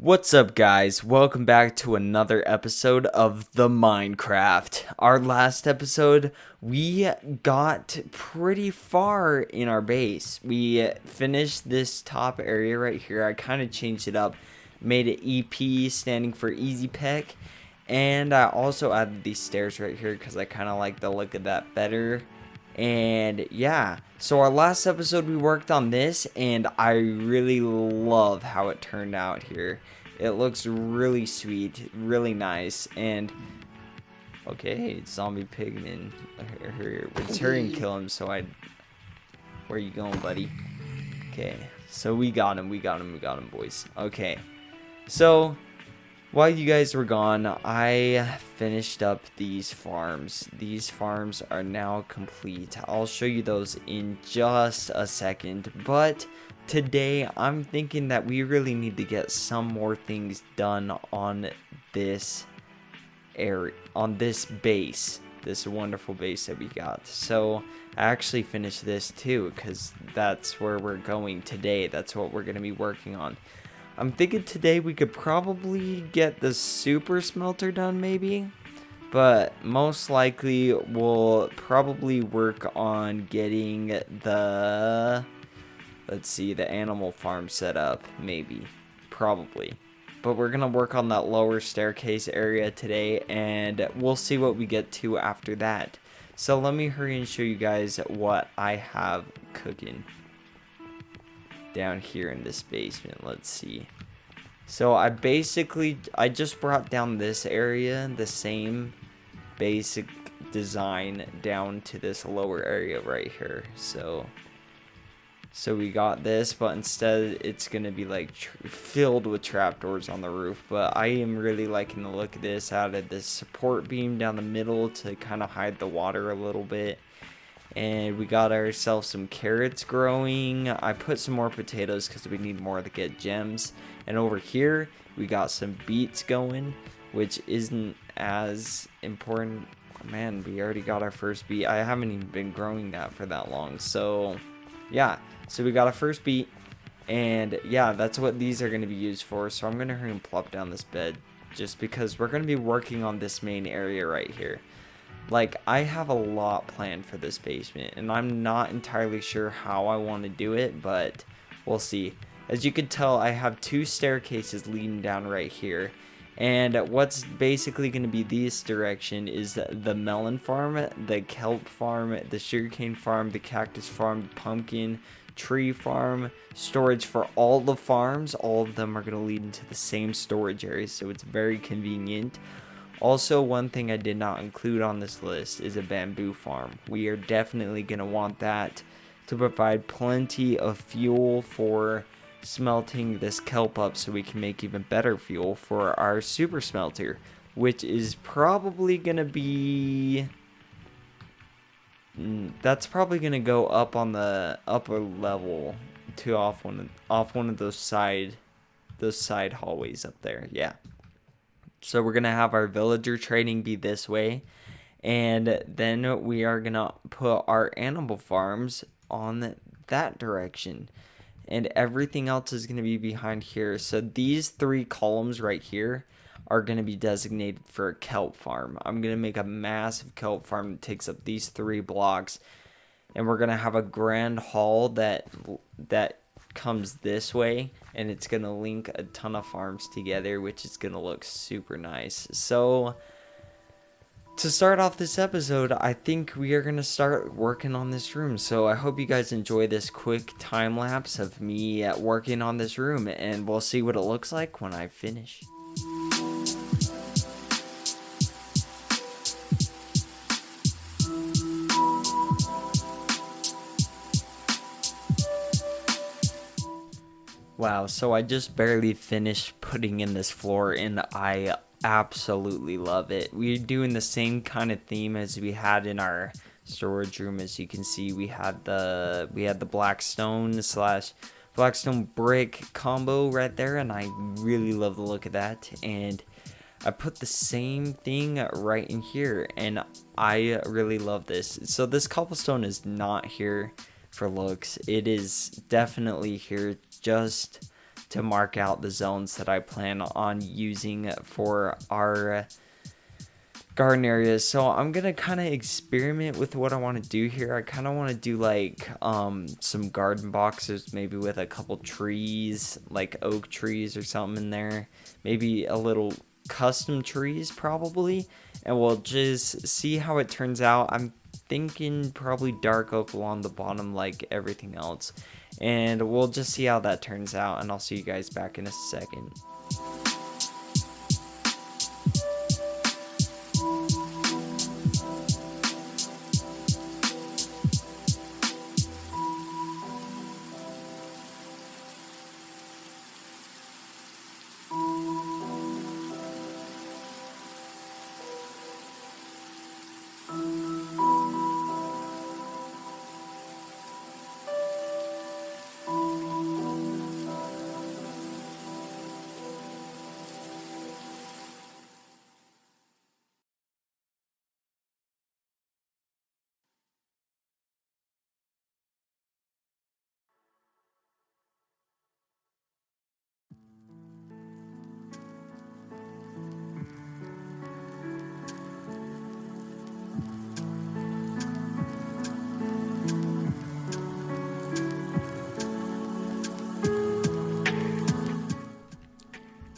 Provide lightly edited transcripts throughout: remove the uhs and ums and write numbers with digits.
What's up, guys? Welcome back to another episode of the Minecraft. Our last episode, we got pretty far in our base. We finished this top area right here. I kind of changed it up, made it EP standing for Easy Peck, and I also added these stairs right here because I kind of like the look of that better. And yeah, so our last episode we worked on this, and I really love how it turned out here. It looks really sweet, really nice. And okay, zombie pigman, let's hurry and kill him. Where you going, buddy? Okay, so we got him, boys. Okay, so while you guys were gone, I finished up these farms. These farms are now complete. I'll show you those in just a second. But today, I'm thinking that we really need to get some more things done on this area, on this base. This wonderful base that we got. So I actually finished this too, because that's where we're going today. That's what we're going to be working on. I'm thinking today we could probably get the super smelter done maybe, but most likely we'll probably work on getting the, the animal farm set up, maybe, probably. But we're going to work on that lower staircase area today, and we'll see what we get to after that. So let me hurry and show you guys what I have cooking down here in this basement. Let's see. So I just brought down this area, the same basic design, down to this lower area right here. So we got this, but instead it's gonna be like filled with trapdoors on the roof. But I am really liking the look of this. I added this support beam down the middle to kind of hide the water a little bit. And we got ourselves some carrots growing. I put some more potatoes because we need more to get gems. And over here, we got some beets going, which isn't as important. Man, we already got our first beet. I haven't even been growing that for that long. So, yeah. So we got our first beet. And, yeah, that's what these are going to be used for. So I'm going to hurry and plop down this bed just because we're going to be working on this main area right here. Like, I have a lot planned for this basement, and I'm not entirely sure how I want to do it, but we'll see. As you can tell, I have two staircases leading down right here, and what's basically going to be this direction is the melon farm, the kelp farm, the sugarcane farm, the cactus farm, the pumpkin, tree farm, storage for all the farms. All of them are going to lead into the same storage area, so it's very convenient. Also, one thing I did not include on this list is a bamboo farm. We are definitely going to want that to provide plenty of fuel for smelting this kelp up so we can make even better fuel for our super smelter, which is probably going to be... That's probably going to go up on the upper level to off one of those side hallways up there. Yeah. So we're going to have our villager trading be this way. And then we are going to put our animal farms on that direction. And everything else is going to be behind here. So these three columns right here are going to be designated for a kelp farm. I'm going to make a massive kelp farm that takes up these 3 blocks. And we're going to have a grand hall that comes this way, and it's gonna link a ton of farms together, which is gonna look super nice. So to start off this episode, I think we are gonna start working on this room. So I hope you guys enjoy this quick time lapse of me working on this room, and we'll see what it looks like when I finish. Wow, so I just barely finished putting in this floor, and I absolutely love it. We're doing the same kind of theme as we had in our storage room. As you can see, we had the blackstone / blackstone brick combo right there, and I really love the look of that. And I put the same thing right in here, and I really love this. So this cobblestone is not here for looks. It is definitely here just to mark out the zones that I plan on using for our garden areas. So I'm gonna kind of experiment with what I want to do here. I kind of want to do like some garden boxes, maybe with a couple trees, like oak trees or something in there, maybe a little custom trees probably, and we'll just see how it turns out. I'm thinking probably dark oak along the bottom like everything else, and we'll just see how that turns out, and I'll see you guys back in a second.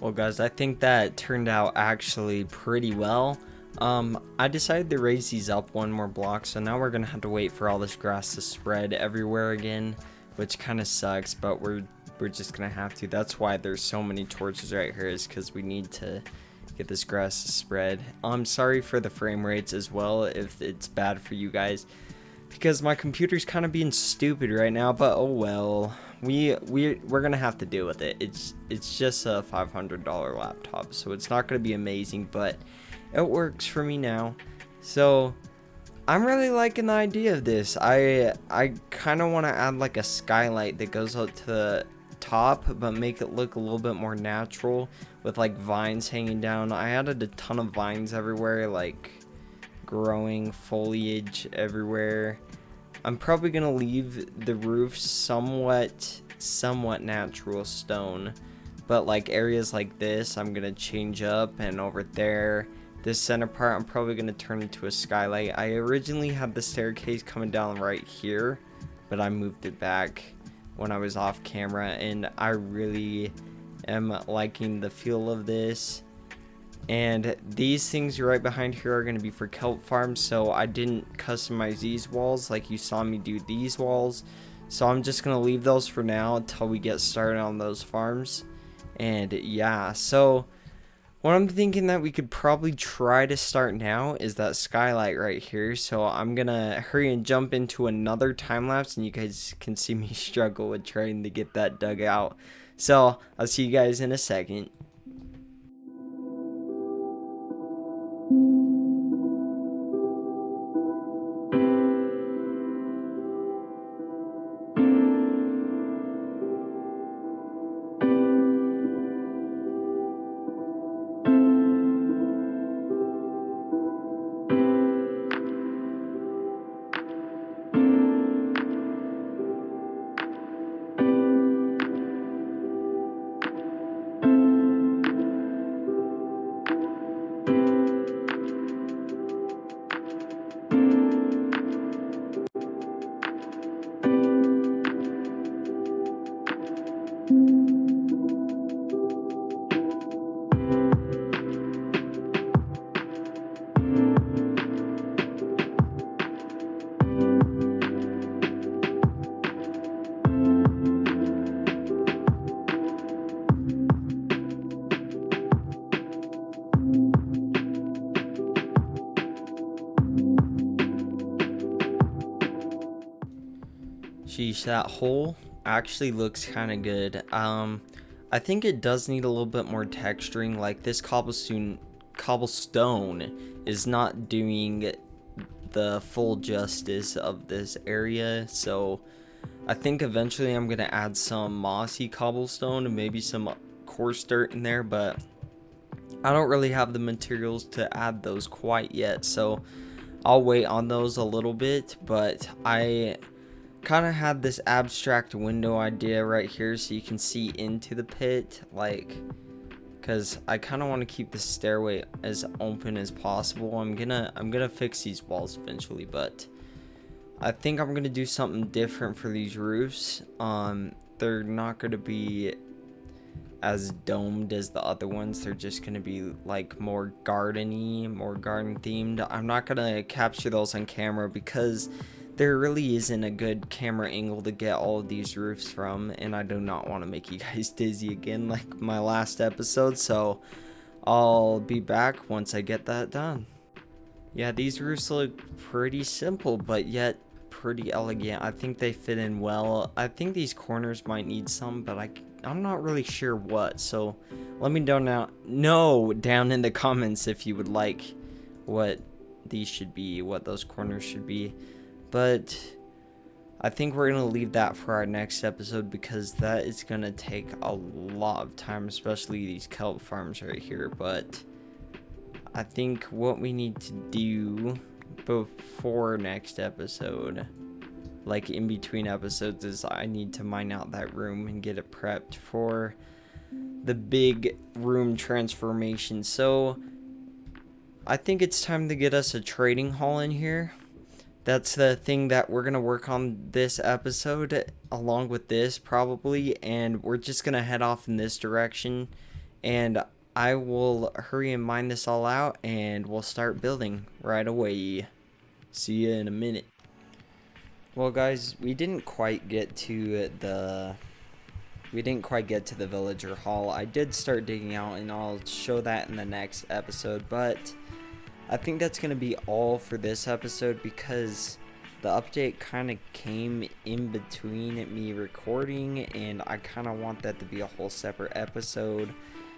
Well guys, I think that turned out actually pretty well. I decided to raise these up one more block, so now we're gonna have to wait for all this grass to spread everywhere again, which kind of sucks, but we're just gonna have to. That's why there's so many torches right here, is because we need to get this grass to spread. I'm sorry for the frame rates as well if it's bad for you guys, because my computer's kind of being stupid right now, but oh well. We're gonna have to deal with it. It's just a $500 laptop, so it's not gonna be amazing, but it works for me now. So I'm really liking the idea of this. I kind of want to add like a skylight that goes up to the top, but make it look a little bit more natural with like vines hanging down. I added a ton of vines everywhere, like growing foliage everywhere. I'm probably gonna leave the roof somewhat natural stone, but like areas like this I'm gonna change up, and over there, this center part, I'm probably gonna turn into a skylight. I originally had the staircase coming down right here, but I moved it back when I was off camera, and I really am liking the feel of this. And these things right behind here are going to be for kelp farms, so I didn't customize these walls like you saw me do these walls, so I'm just going to leave those for now until we get started on those farms. And yeah, so what I'm thinking that we could probably try to start now is that skylight right here. So I'm going to hurry and jump into another time lapse, and you guys can see me struggle with trying to get that dug out. So I'll see you guys in a second. Sheesh, that hole actually looks kind of good. I think it does need a little bit more texturing. Like this cobblestone is not doing the full justice of this area, so I think eventually I'm gonna add some mossy cobblestone and maybe some coarse dirt in there, but I don't really have the materials to add those quite yet, so I'll wait on those a little bit. But I kind of had this abstract window idea right here so you can see into the pit, like, because I kind of want to keep the stairway as open as possible. I'm gonna fix these walls eventually, but I think I'm gonna do something different for these roofs. They're not gonna be as domed as the other ones. They're just gonna be like more garden-y, more garden themed. I'm not gonna capture those on camera because there really isn't a good camera angle to get all of these roofs from, and I do not want to make you guys dizzy again like my last episode, so I'll be back once I get that done. Yeah, these roofs look pretty simple, but yet pretty elegant. I think they fit in well. I think these corners might need some, but I'm not really sure what, so let me know down in the comments if you would like what these should be, what those corners should be. But I think we're going to leave that for our next episode because that is going to take a lot of time, especially these kelp farms right here. But I think what we need to do before next episode, like in between episodes, is I need to mine out that room and get it prepped for the big room transformation. So I think it's time to get us a trading hall in here. That's the thing that we're going to work on this episode, along with this probably, and we're just going to head off in this direction, and I will hurry and mine this all out, and we'll start building right away. See you in a minute. Well, guys, we didn't quite get to the villager hall. I did start digging out, and I'll show that in the next episode, but I think that's going to be all for this episode because the update kind of came in between me recording, and I kind of want that to be a whole separate episode.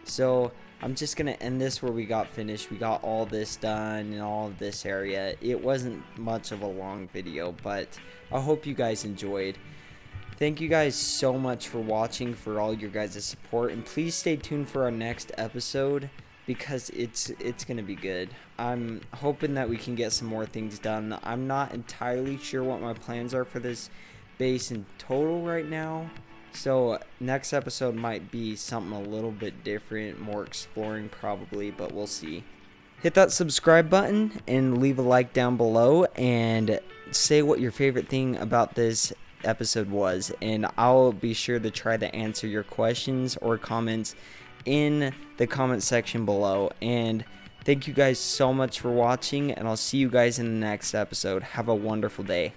So I'm just going to end this where we got finished. We got all this done in all of this area. It wasn't much of a long video, but I hope you guys enjoyed. Thank you guys so much for watching, for all your guys' support, and please stay tuned for our next episode because it's gonna be good. I'm hoping that we can get some more things done. I'm not entirely sure what my plans are for this base in total right now, so next episode might be something a little bit different, more exploring probably, but we'll see. Hit that subscribe button and leave a like down below and say what your favorite thing about this episode was, and I'll be sure to try to answer your questions or comments in the comment section below. And thank you guys so much for watching, and I'll see you guys in the next episode. Have a wonderful day.